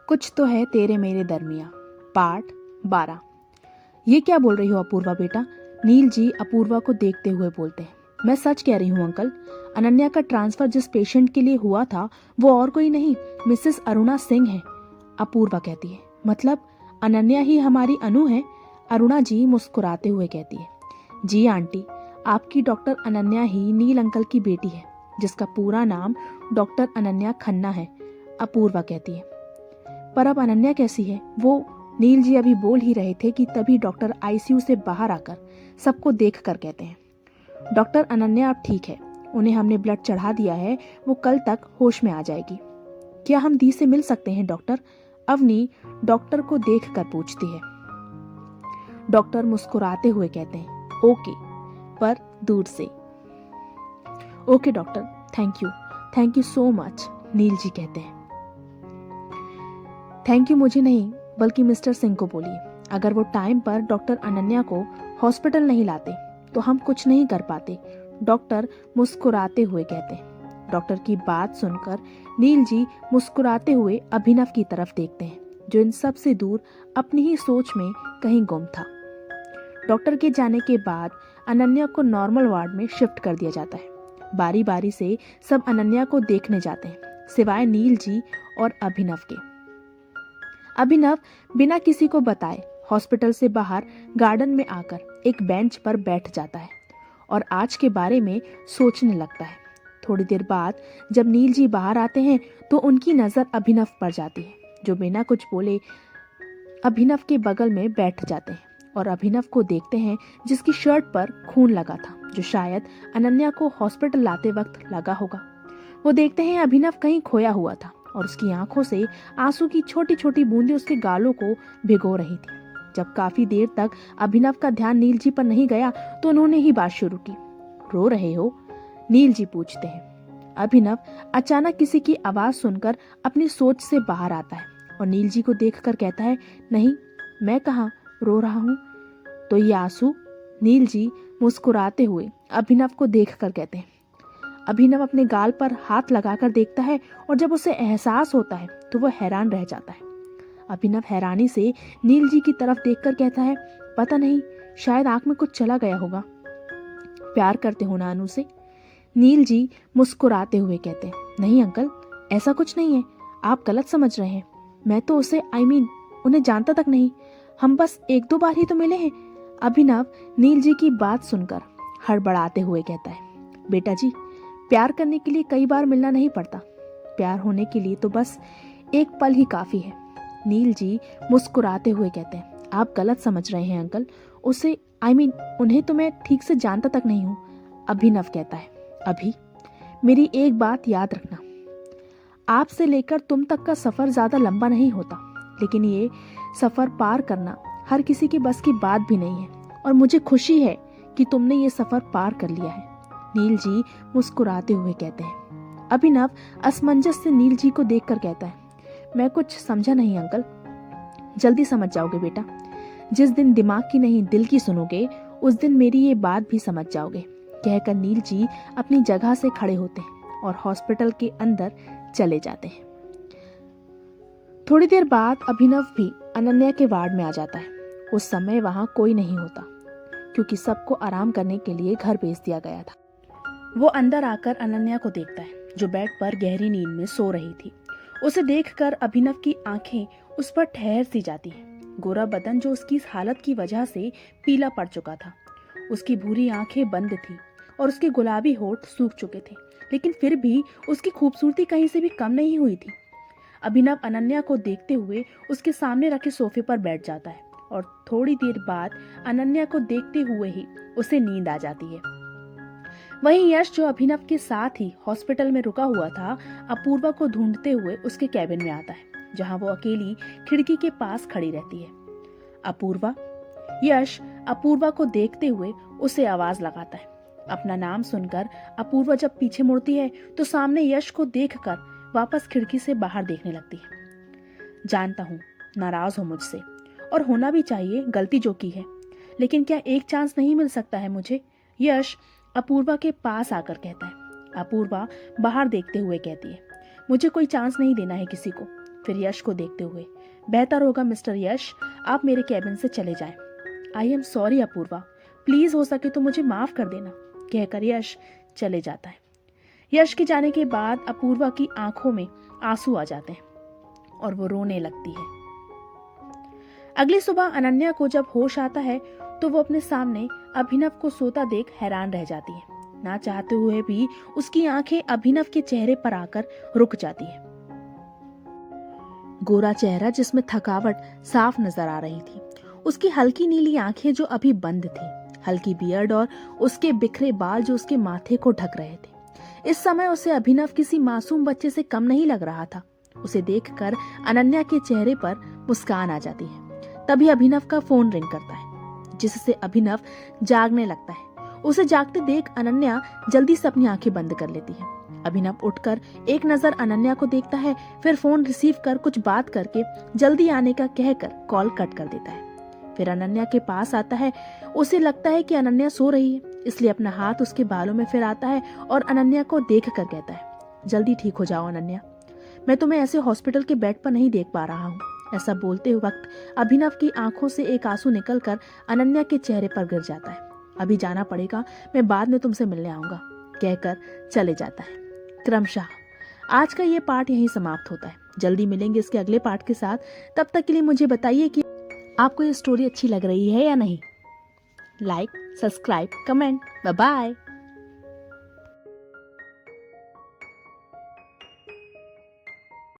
कुछ तो है तेरे मेरे दरमिया। पार्ट 12। ये क्या बोल रही हो अपूर्वा बेटा? नील जी अपूर्वा को देखते हुए बोलते हैं। मैं सच कह रही हूँ अंकल। अनन्या का ट्रांसफर जिस पेशेंट के लिए हुआ था वो और कोई नहीं, मिसेस अरुणा सिंह है। अपूर्वा कहती है, मतलब अनन्या ही हमारी अनु है? अरुणा जी मुस्कुराते हुए कहती है, जी आंटी, आपकी डॉक्टर अनन्या ही नील अंकल की बेटी है, जिसका पूरा नाम डॉक्टर अनन्या खन्ना है। अपूर्वा कहती है, पर अब अनन्या कैसी है? वो नील जी अभी बोल ही रहे थे कि तभी डॉक्टर आईसीयू से बाहर आकर सबको देख कर कहते हैं, डॉक्टर अनन्या अब ठीक है, उन्हें हमने ब्लड चढ़ा दिया है, वो कल तक होश में आ जाएगी। क्या हम दी से मिल सकते हैं डॉक्टर? अवनी डॉक्टर को देख कर पूछती है। डॉक्टर मुस्कुराते हुए कहते हैं, ओके, पर दूर से। Okay doctor, thank you so much. Neel ji कहते हैं, थैंक यू मुझे नहीं बल्कि मिस्टर सिंह को बोलिए। अगर वो टाइम पर डॉक्टर अनन्या को हॉस्पिटल नहीं लाते तो हम कुछ नहीं कर पाते। डॉक्टर मुस्कुराते हुए कहते हैं। डॉक्टर की बात सुनकर नील जी मुस्कुराते हुए अभिनव की तरफ देखते हैं, जो इन सब से दूर अपनी ही सोच में कहीं गुम था। डॉक्टर के जाने के बाद अनन्या को नॉर्मल वार्ड में शिफ्ट कर दिया जाता है। बारी बारी से सब अनन्या को देखने जाते हैं, सिवाय नील जी और अभिनव के। अभिनव बिना किसी को बताए हॉस्पिटल से बाहर गार्डन में आकर एक बेंच पर बैठ जाता है और आज के बारे में सोचने लगता है। थोड़ी देर बाद जब नील जी बाहर आते हैं तो उनकी नजर अभिनव पर जाती है, जो बिना कुछ बोले अभिनव के बगल में बैठ जाते हैं और अभिनव को देखते हैं, जिसकी शर्ट पर खून लगा था, जो शायद अनन्या को हॉस्पिटल लाते वक्त लगा होगा। वो देखते हैं अभिनव कहीं खोया हुआ था और उसकी आंखों से आंसू की छोटी छोटी बूंदें उसके गालों को भिगो रही थी। जब काफी देर तक अभिनव का ध्यान नील जी पर नहीं गया तो उन्होंने ही बात शुरू की। रो रहे हो? नील जी पूछते हैं। अभिनव अचानक किसी की आवाज सुनकर अपनी सोच से बाहर आता है और नील जी को देखकर कहता है, नहीं, मैं कहाँ रो रहा हूँ। तो ये आंसू? नील जी मुस्कुराते हुए अभिनव को देखकर कहते हैं। अभिनव अपने गाल पर हाथ लगाकर देखता है और जब उसे एहसास होता है तो वह हैरान रह जाता है। अभिनव हैरानी से नील जी की तरफ देखकर कहता है, पता नहीं, शायद आंख में कुछ चला गया होगा। प्यार करते हो ना अनु से? नील जी मुस्कुराते हुए कहते हैं, नहीं अंकल, ऐसा कुछ नहीं है, आप गलत समझ रहे हैं। मैं तो उसे उन्हें जानता तक नहीं, हम बस एक दो बार ही तो मिले हैं। अभिनव नील जी की बात सुनकर हड़बड़ाते हुए कहता है, बेटा जी, प्यार करने के लिए कई बार मिलना नहीं पड़ता, प्यार होने के लिए तो बस एक पल ही काफी है। नील जी मुस्कुराते हुए कहते हैं, आप गलत समझ रहे हैं अंकल, उसे उन्हें तो मैं ठीक से जानता तक नहीं हूँ। अभिनव कहता है, अभी मेरी एक बात याद रखना, आप से लेकर तुम तक का सफर ज्यादा लंबा नहीं होता, लेकिन ये सफर पार करना हर किसी के बस की बात भी नहीं है और मुझे खुशी है कि तुमने ये सफर पार कर लिया है। नील जी मुस्कुराते हुए कहते हैं। अभिनव असमंजस से नील जी को देखकर कहता है, मैं कुछ समझा नहीं अंकल। जल्दी समझ जाओगे बेटा, जिस दिन दिमाग की नहीं दिल की सुनोगे उस दिन मेरी ये बात भी समझ जाओगे। कहकर नील जी अपनी जगह से खड़े होते हैं और हॉस्पिटल के अंदर चले जाते हैं। थोड़ी देर बाद अभिनव भी अनन्या के वार्ड में आ जाता है। उस समय वहां कोई नहीं होता क्योंकि सबको आराम करने के लिए घर भेज दिया गया था। वो अंदर आकर अनन्या को देखता है, जो बेड पर गहरी नींद में सो रही थी। उसे देखकर अभिनव की आंखें उस पर ठहर सी जाती हैं। गोरा बदन जो उसकी इस हालत की वजह से पीला पड़ चुका था, उसकी भूरी आंखें बंद थी और उसके गुलाबी होठ सूख चुके थे, लेकिन फिर भी उसकी खूबसूरती कहीं से भी कम नहीं हुई थी। अभिनव अनन्या को देखते हुए उसके सामने रखे सोफे पर बैठ जाता है और थोड़ी देर बाद अनन्या को देखते हुए ही उसे नींद आ जाती है। वहीं यश, जो अभिनव के साथ ही हॉस्पिटल में रुका हुआ था, अपूर्वा को ढूंढते हुए उसके कैबिन में आता है, जहां वो अकेली खिड़की के पास खड़ी रहती है। अपूर्वा। यश अपूर्वा को देखते हुए उसे आवाज लगाता है। अपना नाम सुनकर अपूर्वा जब पीछे मुड़ती है तो सामने यश को देखकर वापस खिड़की से बाहर देखने लगती है। जानता हूँ नाराज हो मुझसे, और होना भी चाहिए, गलती जो की है, लेकिन क्या एक चांस नहीं मिल सकता है मुझे? यश अपूर्वा के पास आकर कहता है। अपूर्वा बाहर देखते हुए कहती है, मुझे कोई चांस नहीं देना है किसी को, फिर यश को देखते हुए, बेहतर होगा मिस्टर यश आप मेरे कैबिन से चले जाएं। I am sorry Apurva, please हो सके तो मुझे माफ कर देना, कहकर यश चले जाता है। यश के जाने के बाद अपूर्वा की आंखों में आंसू आ जाते हैं और वो रोने लगती है। अगली सुबह अनन्या को जब होश आता है तो वो अपने सामने अभिनव को सोता देख हैरान रह जाती है। ना चाहते हुए भी उसकी आंखें अभिनव के चेहरे पर आकर रुक जाती है। गोरा चेहरा जिसमें थकावट साफ नजर आ रही थी, उसकी हल्की नीली आंखें जो अभी बंद थी, हल्की बियर्ड और उसके बिखरे बाल जो उसके माथे को ढक रहे थे। इस समय उसे अभिनव किसी मासूम बच्चे से कम नहीं लग रहा था। उसे देखकर अनन्या के चेहरे पर मुस्कान आ जाती है। तभी अभिनव का फोन रिंग करता है, जिससे अभिनव जागने लगता है। उसे जागते देख अनन्या जल्दी से अपनी आंखें बंद कर लेती है। अभिनव उठकर एक नजर अनन्या को देखता है, फिर फोन रिसीव कर कुछ बात करके जल्दी आने का कहकर कॉल कट कर देता है। फिर अनन्या के पास आता है। उसे लगता है कि अनन्या सो रही है, इसलिए अपना हाथ उसके बालों में फिराता है और अनन्या को देख कर कहता है, जल्दी ठीक हो जाओ अनन्या, मैं तुम्हें ऐसे हॉस्पिटल के बेड पर नहीं देख पा रहा हूँ। ऐसा बोलते वक्त अभिनव की आंखों से एक आंसू निकलकर अनन्या के चेहरे पर गिर जाता है। अभी जाना पड़ेगा, मैं बाद में तुमसे मिलने आऊंगा, कहकर चले जाता है। क्रमशः आज का ये पार्ट यहीं समाप्त होता है। जल्दी मिलेंगे इसके अगले पार्ट के साथ। तब तक के लिए मुझे बताइए कि आपको ये स्टोरी अच्छी लग रही है या नहीं। Like, subscribe, comment. Bye bye.